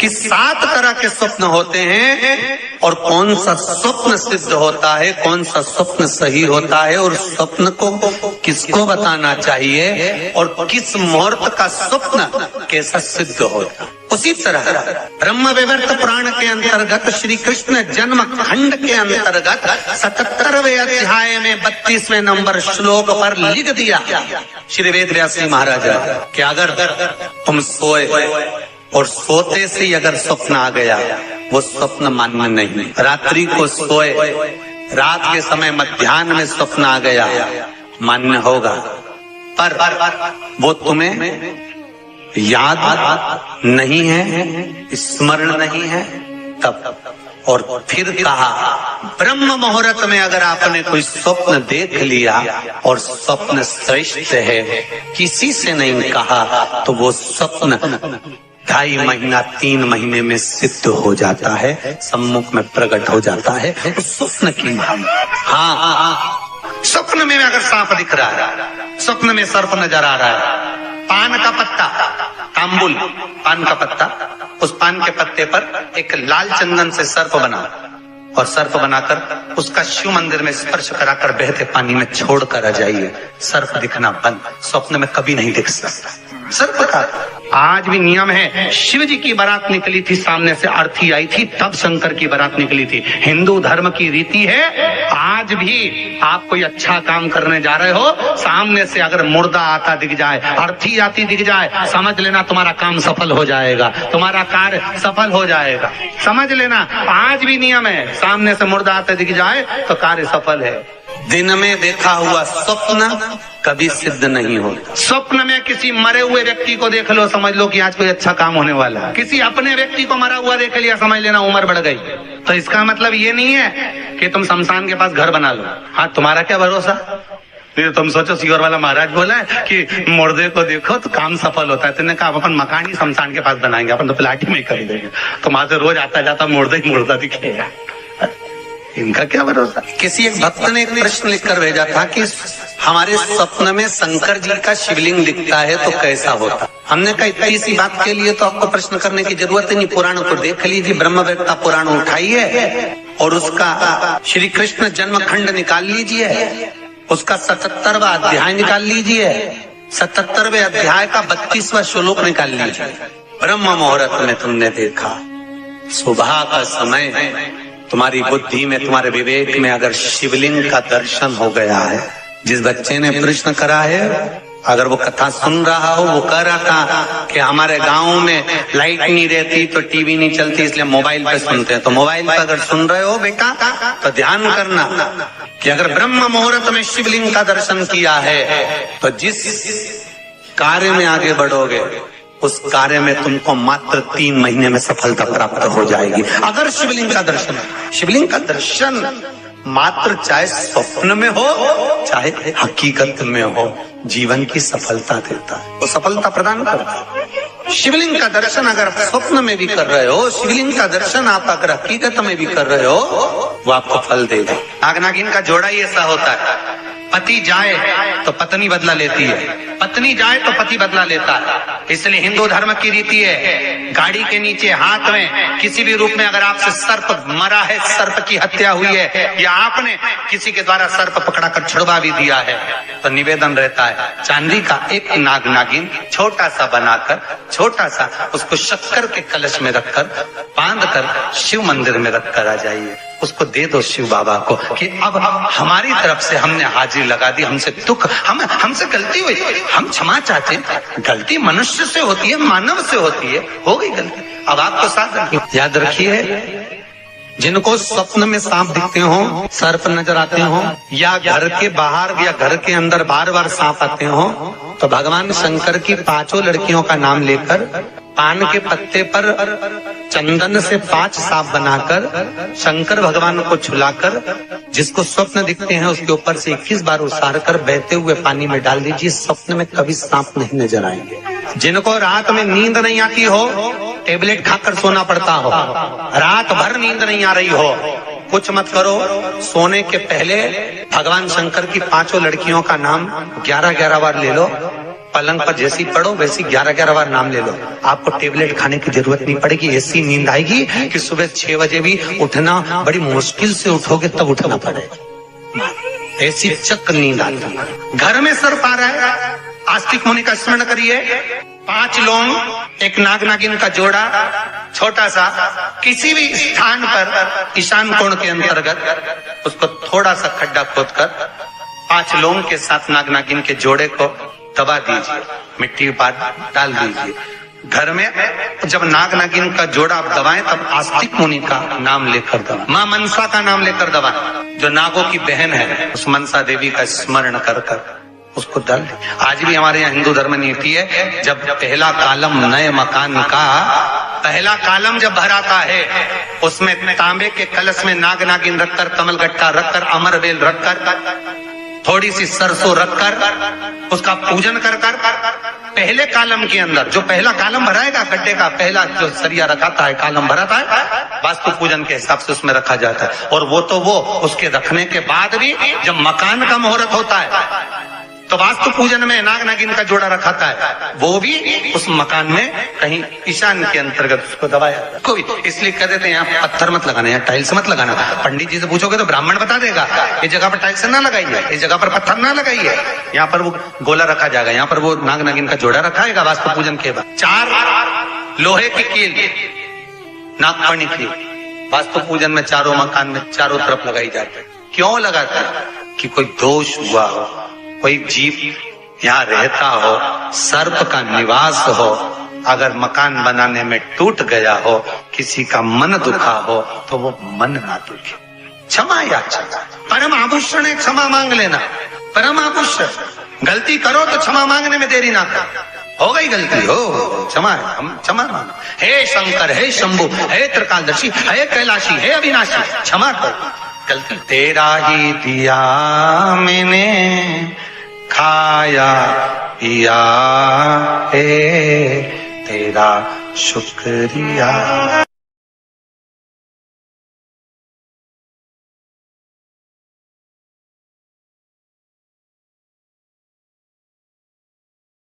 कि 7 तरह के स्वप्न होते हैं और कौन सा स्वप्न सिद्ध होता है, कौन सा स्वप्न सही होता है और स्वप्न को किसको बताना चाहिए और किस मुहूर्त का स्वप्न कैसा सिद्ध होता है। उसी तरह ब्रह्म वैवर्त पुराण के अंतर्गत श्री कृष्ण जन्म खंड के अंतर्गत 77वें अध्याय में 32वें नंबर श्लोक पर लिख दिया श्री वेद व्यास जी महाराज कि अगर तुम सोए और सोते से ही अगर स्वप्न आ गया वो स्वप्न मान्य नहीं। रात्रि को सोए, रात के समय मध्याह्न में स्वप्न आ गया मान्य होगा, पर वो तुम्हें याद नहीं है, स्मरण नहीं है तब। और फिर कहा ब्रह्म मुहूर्त में अगर आपने कोई स्वप्न देख लिया और स्वप्न श्रेष्ठ है, किसी से नहीं कहा, तो वो स्वप्न 2.5 महीना 3 महीने में सिद्ध हो जाता है, सम्मुख में प्रकट हो जाता है। स्वप्न की हाँ, स्वप्न में अगर सांप दिख रहा है, स्वप्न में सर्प नजर आ रहा है, पान का पत्ता, तांबुल पान का पत्ता, उस पान के पत्ते पर एक लाल चंदन से सर्प बना और सर्प बनाकर उसका शिव मंदिर में स्पर्श कराकर बहते पानी में छोड़कर आ जाइए, सर्प दिखना बंद। स्वप्न में कभी नहीं दिख सकता सर्प का। आज भी नियम है, शिव जी की बारात निकली थी, सामने से अर्थी आई थी, तब शंकर की बारात निकली थी। हिंदू धर्म की रीति है, आज भी आप कोई अच्छा काम करने जा रहे हो, सामने से अगर मुर्दा आता दिख जाए, अर्थी आती दिख जाए, समझ लेना तुम्हारा काम सफल हो जाएगा, तुम्हारा कार्य सफल हो जाएगा। समझ लेना, आज भी नियम है, सामने से मुर्दा आते दिख जाए तो कार्य सफल है। दिन में देखा हुआ स्वप्न कभी सिद्ध नहीं होता। स्वप्न में किसी मरे हुए व्यक्ति को देख लो, समझ लो कि आज कोई अच्छा काम होने वाला है। किसी अपने व्यक्ति को मरा हुआ देख लिया, समझ लेना उम्र बढ़ गई। तो इसका मतलब ये नहीं है कि तुम शमशान के पास घर बना लो। हाँ, तुम्हारा क्या भरोसा, तुम सोचो सीवर वाला महाराज बोला है कि मुर्दे को देखो तो काम सफल होता है। तुमने कहा अपन मकान ही शमशान के पास बनाएंगे, अपन तो प्लाट ही में कर देंगे, तो वहां से रोज आता जाता मुर्दा ही मुर्दा दिखेगा। इनका क्या भरोसा। किसी एक भक्त ने एक प्रश्न लिखकर भेजा था कि हमारे स्वप्न में शंकर जी का शिवलिंग दिखता है तो कैसा होता। हमने कहा इतनी सी बात के लिए तो आपको प्रश्न करने की जरूरत ही नहीं, पुराण को देख लीजिए, ब्रह्म वैवर्त का पुराण उठाइए और उसका श्री कृष्ण जन्म खंड निकाल लीजिए, उसका 77वां अध्याय निकाल लीजिए, 77वें अध्याय का 32वां श्लोक निकाल लीजिए। ब्रह्म मुहूर्त में तुमने देखा, सुबह का समय, तुम्हारी बुद्धि में, तुम्हारे विवेक में अगर शिवलिंग का दर्शन हो गया है। जिस बच्चे ने प्रश्न करा है, अगर वो कथा सुन रहा हो, वो कह रहा था कि हमारे गांव में लाइट नहीं रहती तो टीवी नहीं चलती, इसलिए मोबाइल पे सुनते हैं। तो मोबाइल पे अगर सुन रहे हो बेटा तो ध्यान करना कि अगर ब्रह्म मुहूर्त में शिवलिंग का दर्शन किया है तो जिस कार्य में आगे बढ़ोगे उस कार्य में तुमको मात्र 3 महीने में सफलता प्राप्त हो जाएगी। अगर शिवलिंग का दर्शन, शिवलिंग का दर्शन मात्र चाहे स्वप्न में हो चाहे हकीकत में हो, जीवन की सफलता देता है, वो सफलता प्रदान करता है। शिवलिंग का दर्शन अगर आप स्वप्न में भी कर रहे हो, शिवलिंग का दर्शन आप अगर हकीकत में भी कर रहे हो, वो आपको फल देगा। नाग नागिन का जोड़ा ही ऐसा होता है, पति जाए तो पत्नी बदला लेती है, पत्नी जाए तो पति बदला लेता है। इसलिए हिंदू धर्म की रीति है, गाड़ी के नीचे हाथ में किसी भी रूप में अगर आपसे सर्प मरा है, सर्प की हत्या हुई है, या आपने किसी के द्वारा सर्प पकड़ा कर छुड़वा भी दिया है, तो निवेदन रहता है चांदी का एक नाग नागिन छोटा सा बनाकर, छोटा सा उसको शक्कर के कलश में रखकर बांध कर शिव मंदिर में रखकर आ जाइए, उसको दे दो शिव बाबा को कि अब हमारी तरफ से हमने हाजिरी लगा दी, हमसे दुख, हमसे गलती हुई, हम क्षमा चाहते हैं। गलती मनुष्य से होती है, मानव से होती है, हो गई गलती, अब आपको साथ याद रखिए। जिनको स्वप्न में सांप दिखते हो, सर्प नजर आते हो, या घर के बाहर या घर के अंदर बार बार सांप आते हो, तो भगवान शंकर की 5 लड़कियों का नाम लेकर पान के पत्ते पर चंदन से 5 सांप बनाकर शंकर भगवान को छुलाकर, जिसको स्वप्न दिखते हैं उसके ऊपर से 21 बार उसार कर बहते हुए पानी में डाल दीजिए, स्वप्न में कभी सांप नहीं नजर आएंगे। जिनको रात में नींद नहीं आती हो, टेबलेट खाकर सोना पड़ता हो, रात भर नींद नहीं आ रही हो, कुछ मत करो, सोने के पहले भगवान शंकर की 5 लड़कियों का नाम 11-11 बार ले लो, पलंग पर जैसी पड़ो वैसी 11-11 बार नाम ले लो, आपको टेबलेट खाने की जरूरत नहीं पड़ेगी। ऐसी नींद आएगी कि सुबह 6 बजे भी उठना बड़ी मुश्किल से उठोगे तब उठना पड़ेगा, ऐसी चक्र नींद आती है। घर में सर्प आ रहा है, आस्तिक मुनि का स्मरण करिए। 5 लौंग, एक नाग नागिन का जोड़ा, छोटा सा, किसी भी स्थान पर ईशान कोण के अंतर्गत उसको थोड़ा सा खड्डा खोदकर 5 लौंग के साथ नाग नागिन के जोड़े को दबा दीजिए, मिट्टी पर डाल दीजिए। घर में जब नाग नागिन का जोड़ा आप दबाएं तब आस्तिक मुनि का नाम लेकर दबाएं, मां मनसा का नाम लेकर दबाएं, जो नागों की बहन है उस मनसा देवी का स्मरण कर कर उसको डाल दे। आज भी हमारे यहाँ हिंदू धर्म नीति है, जब पहला कालम नए मकान का पहला कालम जब भराता है उसमें तांबे के कलश में नाग नागिन रखकर, कमलगट्टा रखकर, अमरवेल रखकर, थोड़ी सी सरसों रखकर उसका पूजन कर पहले कालम के अंदर जो पहला कालम भराएगा, गड्ढे का पहला जो सरिया रखाता है, कालम भराता है, वास्तु पूजन के हिसाब से उसमें रखा जाता है। और वो तो वो उसके रखने के बाद भी जब मकान का मुहूर्त होता है तो वास्तु पूजन में नाग नागिन का जोड़ा रखाता है, वो भी उस मकान में कहीं ईशान के अंतर्गत उसको दबाया कोई। इसलिए कह देते हैं यहाँ पत्थर मत लगाना, यहाँ टाइल्स मत लगाना। पंडित जी से पूछोगे तो ब्राह्मण बता देगा इस जगह पर टाइल्स ना लगाइए, इस जगह पर पत्थर ना लगाइए, यहाँ पर वो गोला रखा जाएगा, यहाँ पर वो नाग नागिन का जोड़ा रखाएगा वास्तु पूजन के बाद। 4 लोहे की कील, नागफणी की, वास्तु पूजन में चारों मकान में चारों तरफ लगाई जाती है। क्यों लगाते हैं? कि कोई दोष हुआ हो, कोई जीव यहाँ रहता हो, सर्प का निवास हो, अगर मकान बनाने में टूट गया हो, किसी का मन दुखा हो तो वो मन ना दुखे। क्षमा याचना, परम आभूषण है, क्षमा मांग लेना, परम आभूषण। गलती करो तो क्षमा मांगने में देरी ना कर, हो गई गलती हो क्षमा, हम क्षमा मांग। हे शंकर, हे शंभु, हे त्रिकालदर्शी, हे कैलाशी, हे अविनाशी, क्षमा करो गलती। तेरा ही दिया मैंने खाया पिया है, तेरा शुक्रिया।